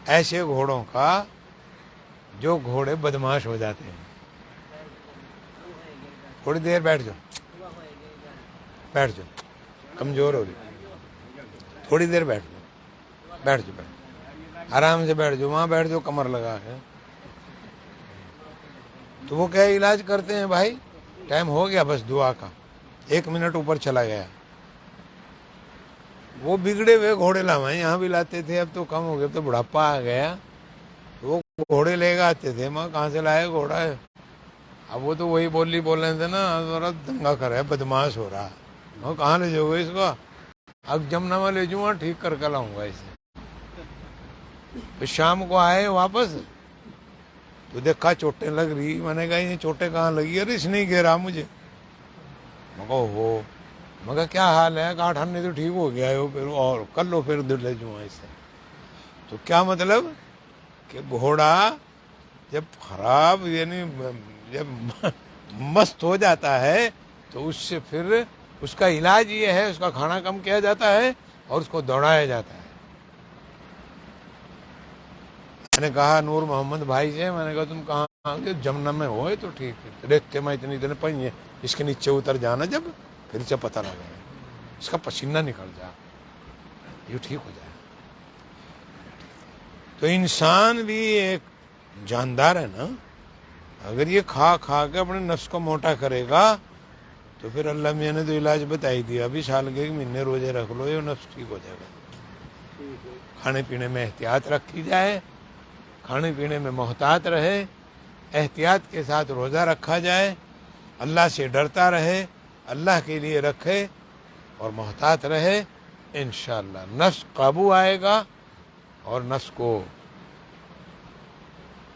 ایسے گھوڑوں کا جو گھوڑے بدماش ہو جاتے ہیں. تھوڑی دیر بیٹھ جاؤ، بیٹھ جاؤ، کمزور ہو رہی، تھوڑی دیر بیٹھ جاؤ، بیٹھ جاؤ، آرام سے بیٹھ جاؤ، وہاں بیٹھ جاؤ کمر لگا کے۔ تو وہ کیا علاج کرتے ہیں بھائی، ٹائم ہو گیا بس دعا کا، 1 منٹ اوپر چلا گیا۔ وہ بگڑے ہوئے گھوڑے لاوائیں یہاں بھی لاتے تھے، اب تو کم ہو گیا، اب تو بڑھاپا آ گیا، وہ گھوڑے لے کے آتے تھے، ماں کہاں سے لائے گھوڑا ہے؟ اب وہ تو وہی بولی بول رہے تھے نا، ذرا دنگا کر ہے، بدماش ہو رہا، وہ کہاں لے جاؤ گے اس کو؟ اب جمنا میں لے جاؤں گا، ٹھیک کر کے لاؤں گا اسے۔ پھر شام کو آئے واپس تو دیکھا چوٹیں لگ رہی، میں نے کہا یہ چوٹیں کہاں لگی؟ ارے اس نے گھیرا مجھے۔ میں کہا ہو، میں کہا کیا حال ہے؟ کہا ٹھنڈے تو ٹھیک ہو گیا ہے، پھر اور کر لو، پھر ادھر لے جاؤں اسے۔ تو کیا مطلب کہ گھوڑا جب خراب یعنی جب مست ہو جاتا ہے تو اس سے پھر اس کا علاج یہ ہے، اس کا کھانا کم کیا جاتا ہے اور اس کو دوڑایا جاتا ہے۔ میں نے کہا نور محمد بھائی سے، میں نے کہا تم کہاں جمنا میں ہوئے تو ٹھیک ہے، دیکھتے میں اتنی دن پہنچے، اس کے نیچے اتر جانا جب، پھر سے پتہ لگے اس کا پسینہ نکل جا، یہ ٹھیک ہو جائے۔ تو انسان بھی ایک جاندار ہے نا، اگر یہ کھا کھا کے اپنے نفس کو موٹا کرے گا تو پھر اللہ میاں نے تو علاج بتا ہی دیا، ابھی سال کے 1 مہینے روزے رکھ لو، یہ نفس ٹھیک ہو جائے گا۔ کھانے پینے میں احتیاط رکھی جائے، کھانے پینے میں محتاط رہے، احتیاط کے ساتھ روزہ رکھا جائے، اللہ سے ڈرتا رہے، اللہ کے لیے رکھے اور محتاط رہے، انشاءاللہ نفس قابو آئے گا اور نفس کو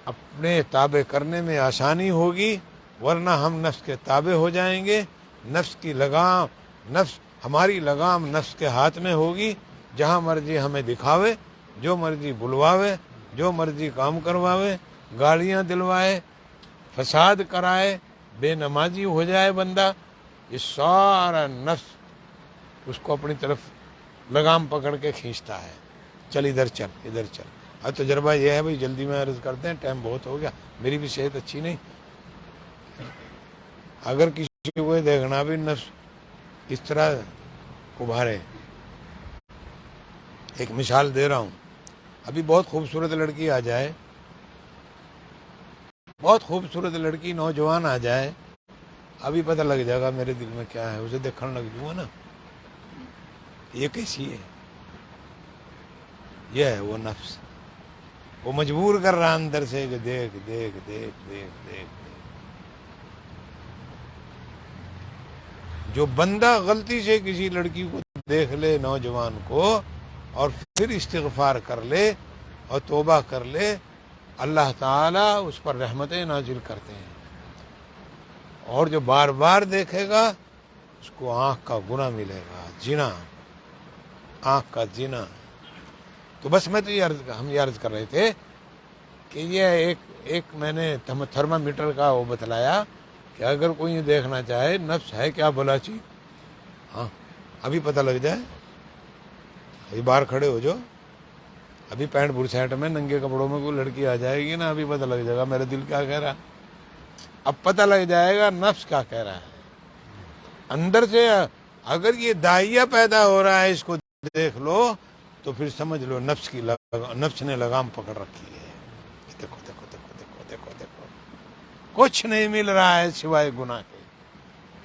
اپنے تابع کرنے میں آسانی ہوگی، ورنہ ہم نفس کے تابع ہو جائیں گے۔ نفس کی لگام، نفس ہماری لگام نفس کے ہاتھ میں ہوگی، جہاں مرضی ہمیں دکھاوے، جو مرضی بلواوے، جو مرضی کام کرواوے، گالیاں دلوائے، فساد کرائے، بے نمازی ہو جائے بندہ، یہ سارا نفس اس کو اپنی طرف لگام پکڑ کے کھینچتا ہے، چل ادھر چل ادھر چل۔ اب تجربہ یہ ہے بھائی، جلدی میں عرض کرتے ہیں، ٹائم بہت ہو گیا، میری بھی صحت اچھی نہیں، اگر کسی کو دیکھنا بھی نفس اس طرح ابھارے۔ ایک مثال دے رہا ہوں، ابھی بہت خوبصورت لڑکی آ جائے، بہت خوبصورت لڑکی نوجوان آ جائے، ابھی پتہ لگ جائے گا میرے دل میں کیا ہے، اسے دیکھنے لگ جاؤں گا نا، یہ کیسی ہے، یہ ہے وہ نفس، وہ مجبور کر رہا اندر سے کہ دیکھ دیکھ دیکھ دیکھ دیکھ۔ جو بندہ غلطی سے کسی لڑکی کو دیکھ لے، نوجوان کو، اور پھر استغفار کر لے اور توبہ کر لے، اللہ تعالیٰ اس پر رحمتیں نازل کرتے ہیں، اور جو بار بار دیکھے گا اس کو آنکھ کا گناہ ملے گا، زنا، آنکھ کا زنا۔ تو بس میں تو ہم یہ عرض کر رہے تھے کہ یہ ایک میں نے تھرمامیٹر کا وہ بتلایا کہ اگر کوئی یہ دیکھنا چاہے نفس ہے کیا بلا چیز، ہاں ابھی پتہ لگ جائے، ابھی باہر کھڑے ہو جو، ابھی پینٹ برسیٹ میں ننگے کپڑوں میں کوئی لڑکی آ جائے گی نا، ابھی پتہ لگ جائے گا میرا دل کیا کہہ رہا ہے، اب پتہ لگ جائے گا نفس کیا کہہ رہا ہے اندر سے۔ اگر یہ داعیہ پیدا ہو رہا ہے اس کو دیکھ لو تو پھر سمجھ لو نفس نے لگام پکڑ رکھی ہے، دیکھو دیکھو دیکھو دیکھو دیکھو دیکھو، کچھ نہیں مل رہا ہے سوائے گناہ کے،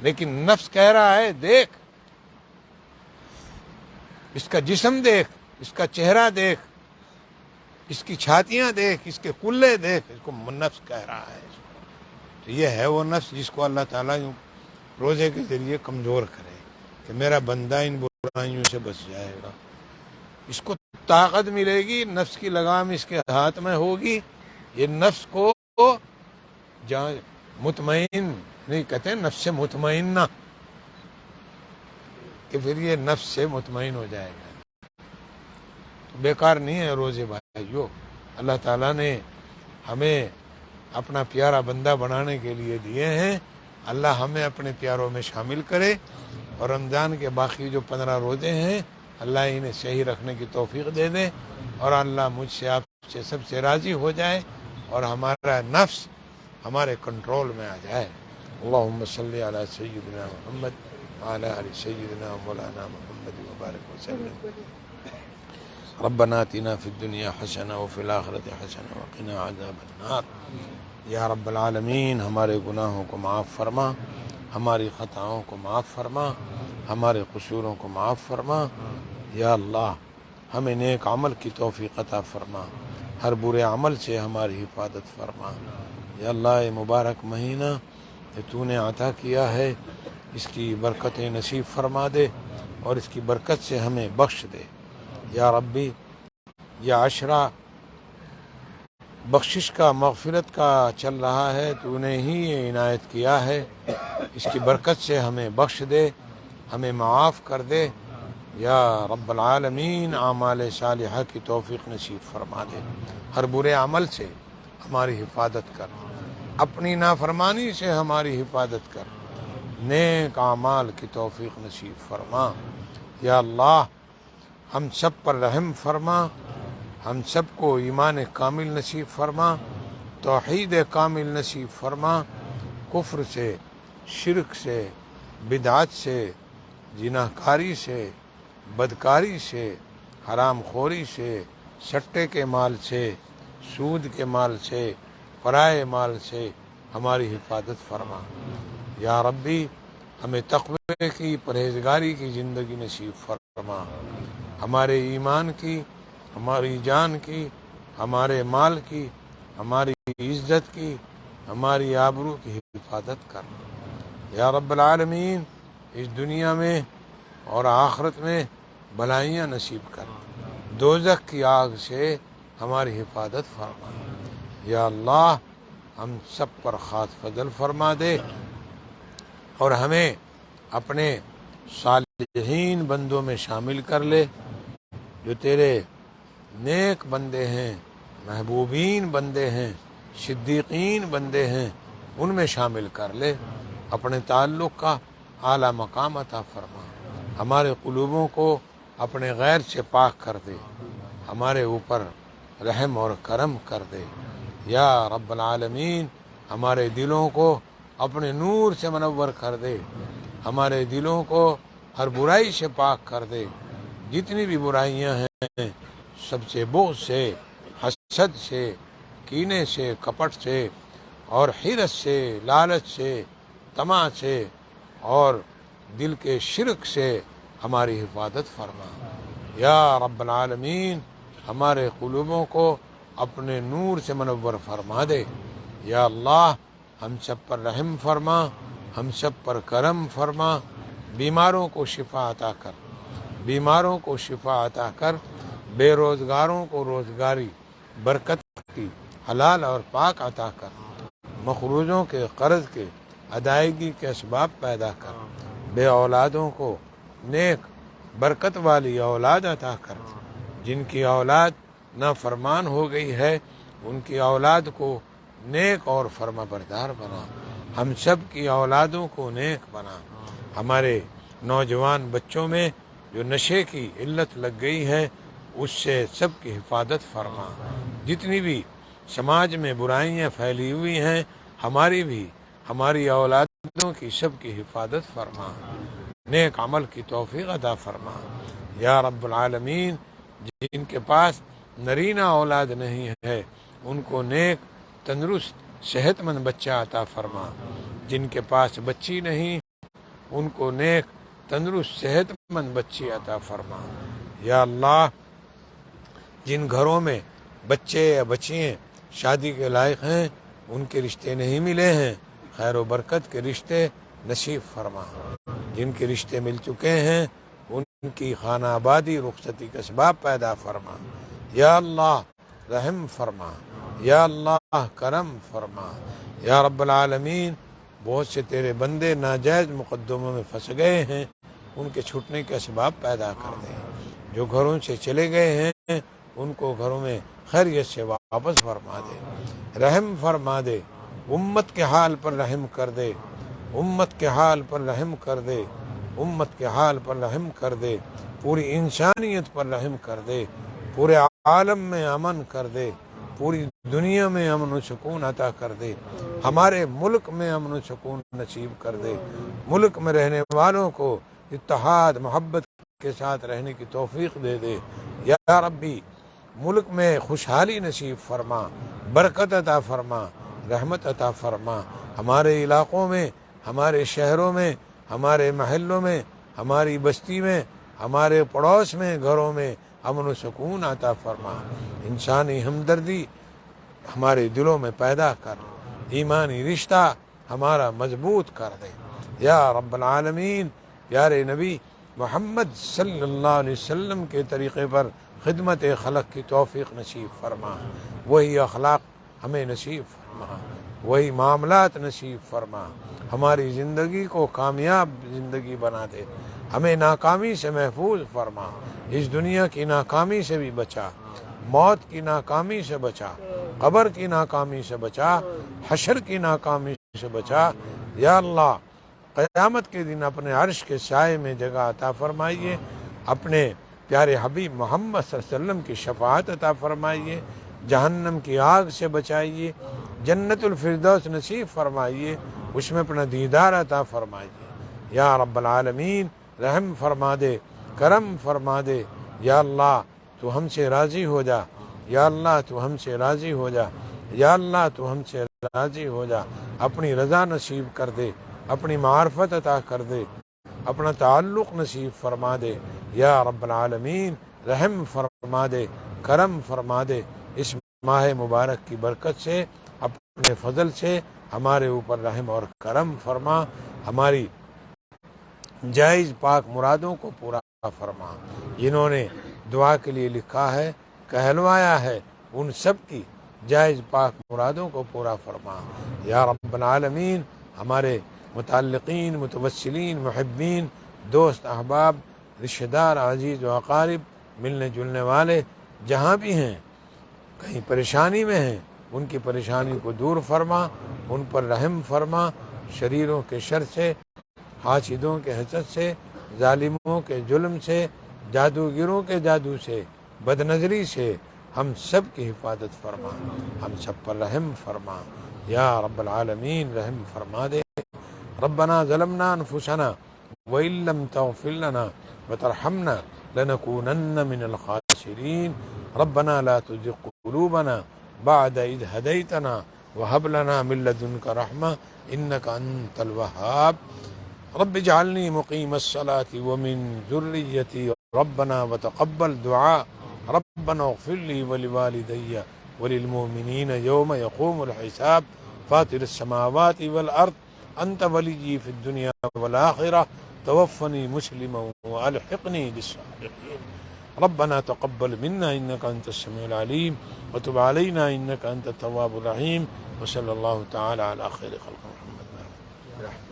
لیکن نفس کہہ رہا ہے دیکھ، اس کا جسم دیکھ، اس کا چہرہ دیکھ، اس کی چھاتیاں دیکھ، اس کے کلے دیکھ، اس کو نفس کہہ رہا ہے۔ تو یہ ہے وہ نفس جس کو اللہ تعالیٰ روزے کے ذریعے کمزور کرے کہ میرا بندہ ان برائیوں سے بچ جائے گا، اس کو طاقت ملے گی، نفس کی لگام اس کے ہاتھ میں ہوگی، یہ نفس کو جہاں مطمئن نہیں کہتے، نفس سے مطمئنہ، کہ پھر یہ نفس سے مطمئن ہو جائے گا۔ تو بیکار نہیں ہے روزے بھائیو، اللہ تعالیٰ نے ہمیں اپنا پیارا بندہ بنانے کے لیے دیے ہیں، اللہ ہمیں اپنے پیاروں میں شامل کرے، اور رمضان کے باقی جو 15 روزے ہیں اللہ انہیں صحیح رکھنے کی توفیق دے دے، اور اللہ مجھ سے آپ سے سب سے راضی ہو جائے، اور ہمارا نفس ہمارے کنٹرول میں آ جائے۔ اللهم صل على سيدنا محمد وعلى آل سيدنا مولانا محمد وبارك وسلم. ربنا آتنا في الدنیا حسنہ وفی الآخرۃ حسنہ وقنا عذاب النار. یا رب العالمین ہمارے گناہوں کو معاف فرما، ہماری خطاؤں کو معاف فرما، ہمارے قصوروں کو معاف فرما. یا اللہ ہمیں نیک عمل کی توفیق عطا فرما، ہر برے عمل سے ہماری حفاظت فرما. یا اللہ یہ مبارک مہینہ کہ تو نے عطا کیا ہے، اس کی برکتیں نصیب فرما دے اور اس کی برکت سے ہمیں بخش دے. یا ربی یہ عشرہ بخشش کا، مغفرت کا چل رہا ہے، تو نے ہی یہ عنایت کیا ہے. اس کی برکت سے ہمیں بخش دے، ہمیں معاف کر دے. یا رب العالمین اعمال صالحہ کی توفیق نصیب فرما دے. ہر برے عمل سے ہماری حفاظت کر، اپنی نافرمانی سے ہماری حفاظت کر، نیک اعمال کی توفیق نصیب فرما. یا اللہ ہم سب پر رحم فرما، ہم سب کو ایمان کامل نصیب فرما، توحید کامل نصیب فرما. کفر سے، شرک سے، بدعت سے، زناکاری سے، بدکاری سے، حرام خوری سے، سٹے کے مال سے، سود کے مال سے، پرائے مال سے ہماری حفاظت فرما. یا ربی ہمیں تقوی کی، پرہیزگاری کی زندگی نصیب فرما. ہمارے ایمان کی، ہماری جان کی، ہمارے مال کی، ہماری عزت کی، ہماری آبرو کی حفاظت کر. یا رب العالمین اس دنیا میں اور آخرت میں بھلائیاں نصیب کر، دوزخ کی آگ سے ہماری حفاظت فرما. یا اللہ ہم سب پر خاص فضل فرما دے اور ہمیں اپنے صالحین بندوں میں شامل کر لے، جو تیرے نیک بندے ہیں، محبوبین بندے ہیں، صدیقین بندے ہیں، ان میں شامل کر لے. اپنے تعلق کا اعلیٰ مقام عطا فرما. ہمارے قلوبوں کو اپنے غیر سے پاک کر دے، ہمارے اوپر رحم اور کرم کر دے. یا رب العالمین ہمارے دلوں کو اپنے نور سے منور کر دے، ہمارے دلوں کو ہر برائی سے پاک کر دے. جتنی بھی برائیاں ہیں سب سے، بغض سے، حسد سے، کینے سے، کپٹ سے اور حرص سے، لالچ سے، طمع سے اور دل کے شرک سے ہماری حفاظت فرما. یا رب العالمین ہمارے قلوبوں کو اپنے نور سے منور فرما دے. یا اللہ ہم سب پر رحم فرما، ہم سب پر کرم فرما. بیماروں کو شفا عطا کر، بیماروں کو شفا عطا کر. بے روزگاروں کو روزگاری، برکت کی، حلال اور پاک عطا کر. مقروضوں کے، قرض کے ادائیگی کے اسباب پیدا کر. بے اولادوں کو نیک برکت والی اولاد عطا کر. جن کی اولاد نافرمان ہو گئی ہے ان کی اولاد کو نیک اور فرما بردار بنا. ہم سب کی اولادوں کو نیک بنا. ہمارے نوجوان بچوں میں جو نشے کی علت لگ گئی ہے اس سے سب کی حفاظت فرما. جتنی بھی سماج میں برائیاں پھیلی ہوئی ہیں ہماری بھی، ہماری اولادوں کی سب کی حفاظت فرما. نیک عمل کی توفیق عطا فرما. یا رب العالمین جن کے پاس نرینہ اولاد نہیں ہے ان کو نیک، تندرست، صحت مند بچہ عطا فرما. جن کے پاس بچی نہیں ان کو نیک، تندرست، صحت مند بچی عطا فرما. یا اللہ جن گھروں میں بچے یا بچیاں شادی کے لائق ہیں ان کے رشتے نہیں ملے ہیں، خیر و برکت کے رشتے نصیب فرما. جن کے رشتے مل چکے ہیں ان کی خانہ آبادی، رخصتی کے اسباب پیدا فرما. یا اللہ رحم فرما. یا اللہ کرم فرما. یا رب العالمین بہت سے تیرے بندے ناجائز مقدموں میں پھنس گئے ہیں، ان کے چھوٹنے کے اسباب پیدا کر دے. جو گھروں سے چلے گئے ہیں ان کو گھروں میں خیریت سے واپس فرما دے. رحم فرما دے. امت کے حال پر رحم کر دے. امت کے حال پر رحم کر دے. امت کے حال پر رحم کر دے. پوری انسانیت پر رحم کر دے. پورے عالم میں امن کر دے. پوری دنیا میں امن و سکون عطا کر دے، ہمارے ملک میں امن و سکون نصیب کر دے، ملک میں رہنے والوں کو اتحاد محبت کے ساتھ رہنے کی توفیق دے دے۔ یا ربی ملک میں خوشحالی نصیب فرما، برکت عطا فرما، رحمت عطا فرما، ہمارے علاقوں میں، ہمارے شہروں میں، ہمارے محلوں میں، ہماری بستی میں، ہمارے پڑوس میں، گھروں میں امن و سکون عطا فرما، انسانی ہمدردی ہمارے دلوں میں پیدا کر، ایمانی رشتہ ہمارا مضبوط کر دے۔ یا رب العالمین، پیارے نبی محمد صلی اللہ علیہ وسلم کے طریقے پر خدمت خلق کی توفیق نصیب فرما، وہی اخلاق ہمیں نصیب فرما، وہی معاملات نصیب فرما، ہماری زندگی کو کامیاب زندگی بنا دے، ہمیں ناکامی سے محفوظ فرما، اس دنیا کی ناکامی سے بھی بچا، موت کی ناکامی سے بچا، قبر کی ناکامی سے بچا، حشر کی ناکامی سے بچا۔ یا اللہ قیامت کے دن اپنے عرش کے سائے میں جگہ عطا فرمائیے، اپنے پیارے حبیب محمد صلی اللہ علیہ وسلم کی شفاعت عطا فرمائیے، جہنم کی آگ سے بچائیے، جنت الفردوس نصیب فرمائیے، اس میں اپنا دیدار عطا فرمائیے۔ یا رب العالمین رحم فرما دے، کرم فرما دے، یا اللہ تو ہم سے راضی ہو جا، یا اللہ تو ہم سے راضی ہو جا، یا اللہ تو ہم سے راضی ہو جا، اپنی رضا نصیب کر دے، اپنی معرفت عطا کر دے، اپنا تعلق نصیب فرما دے۔ یا رب العالمین رحم فرما دے، کرم فرما دے، اس ماہ مبارک کی برکت سے، اپنے فضل سے ہمارے اوپر رحم اور کرم فرما، ہماری جائز پاک مرادوں کو پورا فرما۔ جنہوں نے دعا کے لیے لکھا ہے، کہلوایا ہے، ان سب کی جائز پاک مرادوں کو پورا فرما۔ یا رب العالمین ہمارے متعلقین، متوسلین، محبین، دوست احباب، رشتہ دار، عزیز و اقارب، ملنے جلنے والے جہاں بھی ہیں، کہیں پریشانی میں ہیں، ان کی پریشانی کو دور فرما، ان پر رحم فرما، شریروں کے شر سے، حاسدوں کے حسد سے، ظالموں کے ظلم سے، جادوگروں کے جادو سے، بد نظری سے ہم سب کی حفاظت فرما، ہم سب پر رحم فرما۔ یا رب العالمین رحم فرما دے۔ ربنا ظلمنا انفسنا وإن لم تغفر لنا وترحمنا لنكونن من الخاسرين ربنا لا تزغ قلوبنا بعد إذ هديتنا وهب لنا من لدنك رحمة إنك أنت الوهاب رب اجعلني مقيم الصلاة ومن ذريتي ربنا وتقبل دعاء ربنا اغفر لي ولوالدي وللمؤمنين يوم يقوم الحساب فاطر السماوات والأرض أنت ولي في الدنيا والآخرة توفني مسلما وألحقني بالصالحين ربنا تقبل منا إنك أنت السميع العليم وتب علينا إنك أنت التواب الرحيم وصلى الله تعالى على خير خلق محمد.